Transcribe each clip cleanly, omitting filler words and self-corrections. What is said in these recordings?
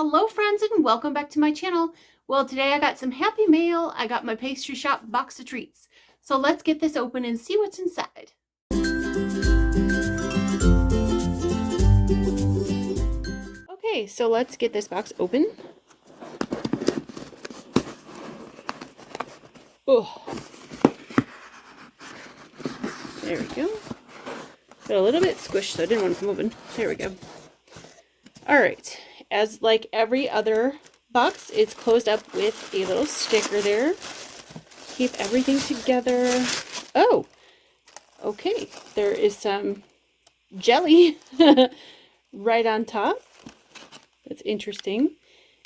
Hello friends and welcome back to my channel. Well, today I got some happy mail. I got my pastry shop box of treats. So let's get this open and see what's inside. Okay, so let's get this box open. Oh, there we go. Got a little bit squished, so I didn't want it to come open. There we go. All right, as like every other box, it's closed up with a little sticker there. Keep everything together. Oh, okay, there is some jelly right on top. That's interesting.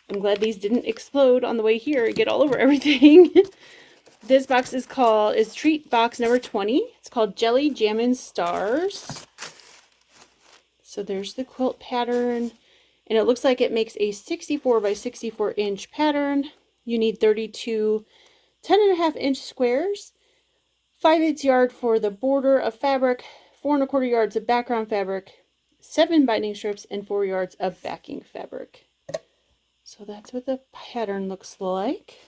I'm glad these didn't explode on the way here and get all over everything. This box is treat box number 20. It's called Jelly Jammin' Stars. So there's the quilt pattern. And it looks like it makes a 64 by 64 inch pattern. You need 32 10.5 inch squares, 5/8 yard for the border of fabric, 4 1/4 yards of background fabric, 7 binding strips, and 4 yards of backing fabric. So that's what the pattern looks like.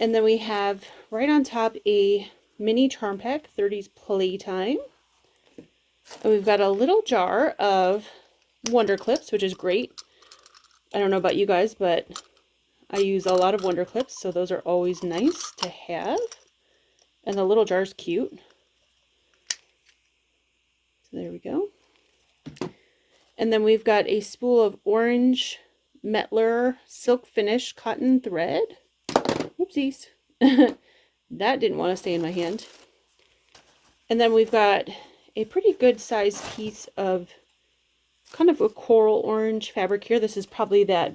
And then we have right on top a mini charm pack, 30s Playtime. And we've got a little jar of Wonder Clips, which is great. I don't know about you guys, but I use a lot of Wonder Clips, so those are always nice to have. And the little jar is cute. So there we go. And then we've got a spool of orange Metler silk finish cotton thread. Oopsies. That didn't want to stay in my hand. And then we've got a pretty good sized piece of kind of a coral orange fabric here. This is probably that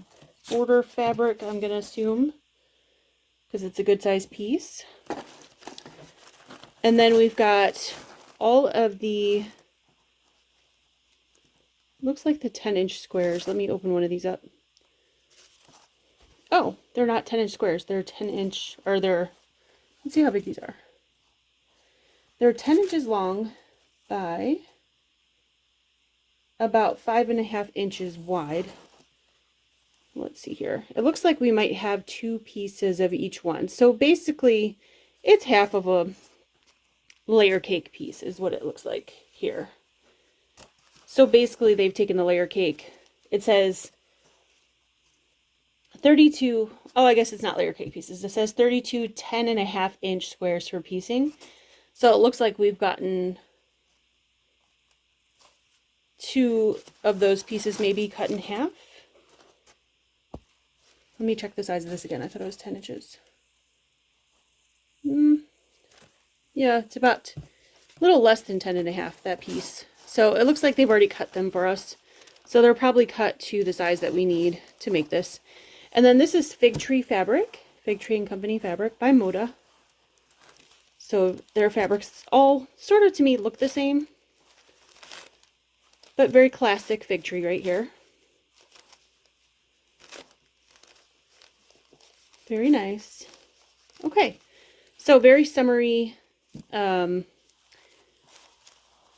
border fabric, I'm going to assume, because it's a good sized piece. And then we've got all of the, looks like the 10-inch squares. Let me open one of these up. Oh, they're not 10-inch squares. They're 10-inch, or they're, let's see how big these are. They're 10 inches long by about 5.5 inches wide. Let's see here. It looks like we might have 2 pieces of each one. So basically, it's half of a layer cake piece is what it looks like here. So basically, they've taken the layer cake. It says 32, oh, I guess it's not layer cake pieces. It says 32 10.5 inch squares for piecing. So it looks like we've gotten 2 of those pieces maybe cut in half. Let me check the size of this again. I thought it was 10 inches. Yeah, it's about a little less than 10.5, that piece. So it looks like they've already cut them for us. So they're probably cut to the size that we need to make this. And then this is Fig Tree fabric, Fig Tree and Company fabric by Moda. So their fabrics all sort of to me look the same, but very classic Fig Tree right here. Very nice. Okay, so very summery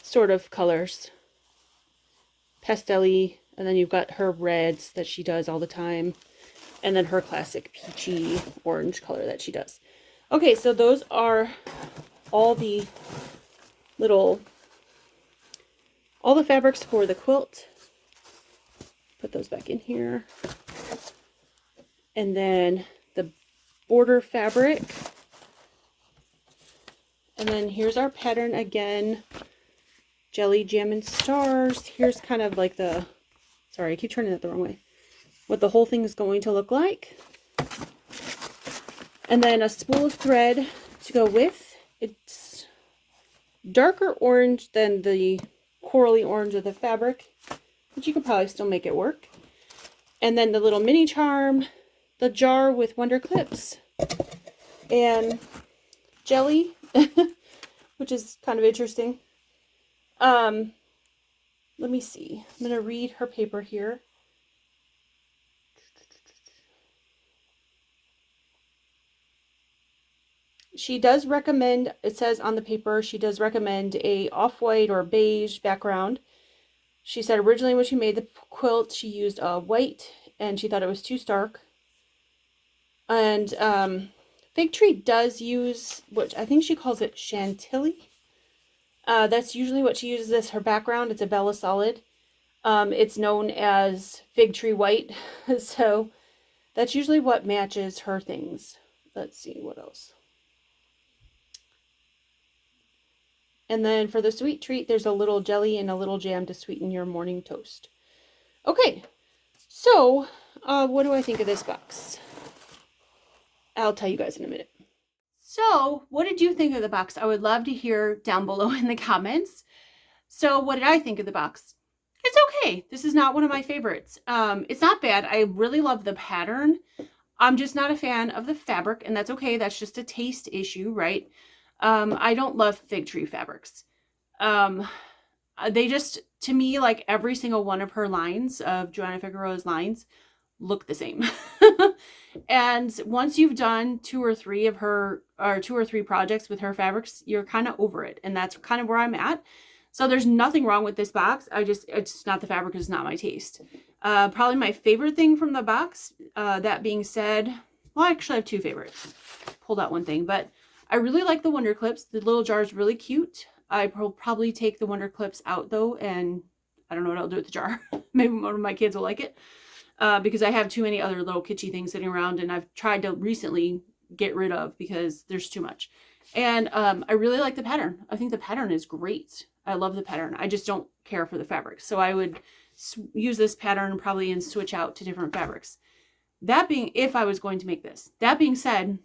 sort of colors. Pastel-y, and then you've got her reds that she does all the time, and then her classic peachy orange color that she does. Okay, so those are all the fabrics for the quilt. Put those back in here. And then the border fabric. And then here's our pattern again. Jelly Jammin' Stars. Here's kind of like the, sorry, I keep turning it the wrong way, what the whole thing is going to look like. And then a spool of thread to go with. It's darker orange than the corally orange of the fabric, but you could probably still make it work. And then the little mini charm, the jar with Wonder Clips, and jelly, which is kind of interesting. Let me see. I'm going to read her paper here. She does recommend, it says on the paper, she does recommend a off-white or beige background. She said originally when she made the quilt, she used white, and she thought it was too stark. And Fig Tree does use, what I think she calls it Chantilly. That's usually what she uses as her background. It's a Bella Solid. It's known as Fig Tree White. So that's usually what matches her things. Let's see, what else? And then for the sweet treat, there's a little jelly and a little jam to sweeten your morning toast. Okay, so what do I think of this box? I'll tell you guys in a minute. So what did you think of the box? I would love to hear down below in the comments. So what did I think of the box? It's okay. This is not one of my favorites. It's not bad. I really love the pattern. I'm just not a fan of the fabric, and that's okay. That's just a taste issue, right? I don't love Fig Tree fabrics. They just, to me, like every single one of her lines, of Joanna Figueroa's lines, look the same. And once you've done 2 or 3 of her, or 2 or 3 projects with her fabrics, you're kind of over it. And that's kind of where I'm at. So there's nothing wrong with this box. It's not the fabric, it's not my taste. Probably my favorite thing from the box, that being said, well, I actually have 2 favorites. Pulled out one thing, but I really like the Wonder Clips. The little jar is really cute. I will probably take the Wonder Clips out though, and I don't know what I'll do with the jar. Maybe one of my kids will like it, because I have too many other little kitschy things sitting around, and I've tried to recently get rid of because there's too much. And I really like the pattern. I think the pattern is great. I love the pattern. I just don't care for the fabric. So I would use this pattern probably and switch out to different fabrics. That being, if I was going to make this. That being said,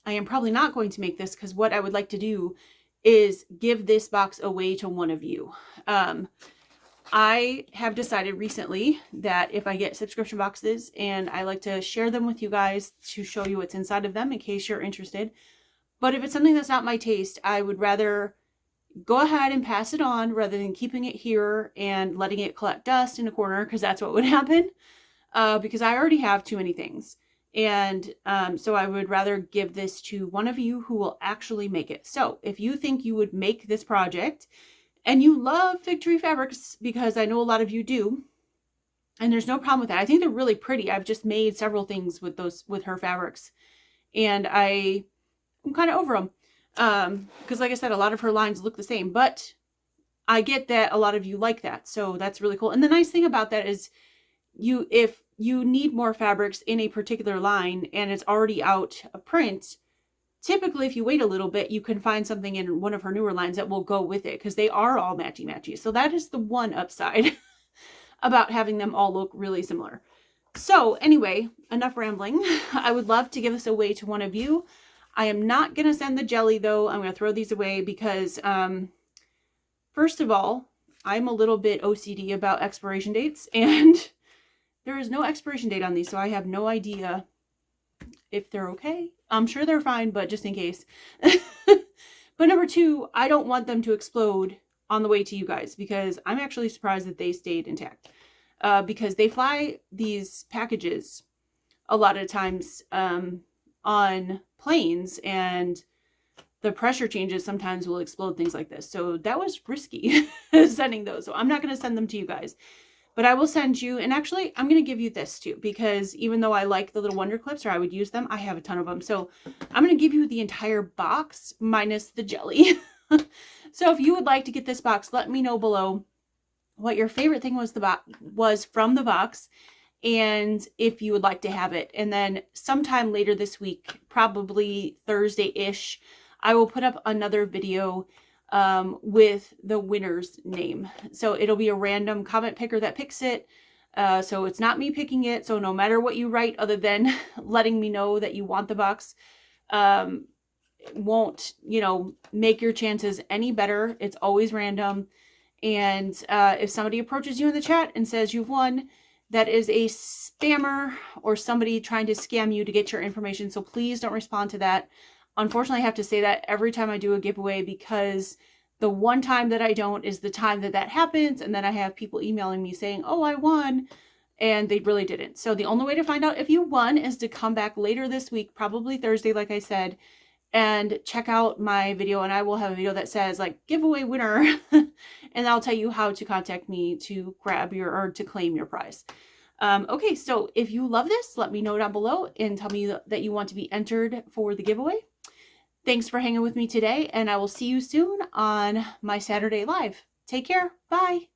I am probably not going to make this, because what I would like to do is give this box away to one of you. I have decided recently that if I get subscription boxes, and I like to share them with you guys to show you what's inside of them in case you're interested. But if it's something that's not my taste, I would rather go ahead and pass it on rather than keeping it here and letting it collect dust in a corner, because that's what would happen. Because I already have too many things. And so I would rather give this to one of you who will actually make it. So if you think you would make this project and you love Fig Tree fabrics, because I know a lot of you do, and there's no problem with that. I think they're really pretty. I've just made several things with her fabrics, and I'm kind of over them. Because like I said, a lot of her lines look the same, but I get that a lot of you like that. So that's really cool. And the nice thing about that is if you need more fabrics in a particular line and it's already out of print, typically if you wait a little bit, you can find something in one of her newer lines that will go with it, because they are all matchy-matchy. So that is the one upside about having them all look really similar. So anyway, enough rambling. I would love to give this away to one of you. I am not going to send the jelly though. I'm going to throw these away because, first of all, I'm a little bit OCD about expiration dates, and there is no expiration date on these, so I have no idea if they're okay. I'm sure they're fine, but just in case. But number 2, I don't want them to explode on the way to you guys, because I'm actually surprised that they stayed intact. Because they fly these packages a lot of times on planes, and the pressure changes sometimes will explode things like this. So that was risky sending those. So I'm not going to send them to you guys. But I will send you, and actually I'm going to give you this too, because even though I like the little Wonder Clips, or I would use them, I have a ton of them. So I'm going to give you the entire box minus the jelly. So if you would like to get this box, let me know below what your favorite thing was from the box, and if you would like to have it. And then sometime later this week, probably Thursday-ish, I will put up another video with the winner's name. So it'll be a random comment picker that picks it. So it's not me picking it. So no matter what you write, other than letting me know that you want the box, won't, make your chances any better. It's always random. And if somebody approaches you in the chat and says you've won, that is a spammer or somebody trying to scam you to get your information. So please don't respond to that. Unfortunately, I have to say that every time I do a giveaway, because the one time that I don't is the time that happens. And then I have people emailing me saying, oh, I won, and they really didn't. So the only way to find out if you won is to come back later this week, probably Thursday, like I said, and check out my video, and I will have a video that says like giveaway winner and I'll tell you how to contact me to grab your or to claim your prize. Okay, so if you love this, let me know down below and tell me that you want to be entered for the giveaway. Thanks for hanging with me today, and I will see you soon on my Saturday Live. Take care. Bye.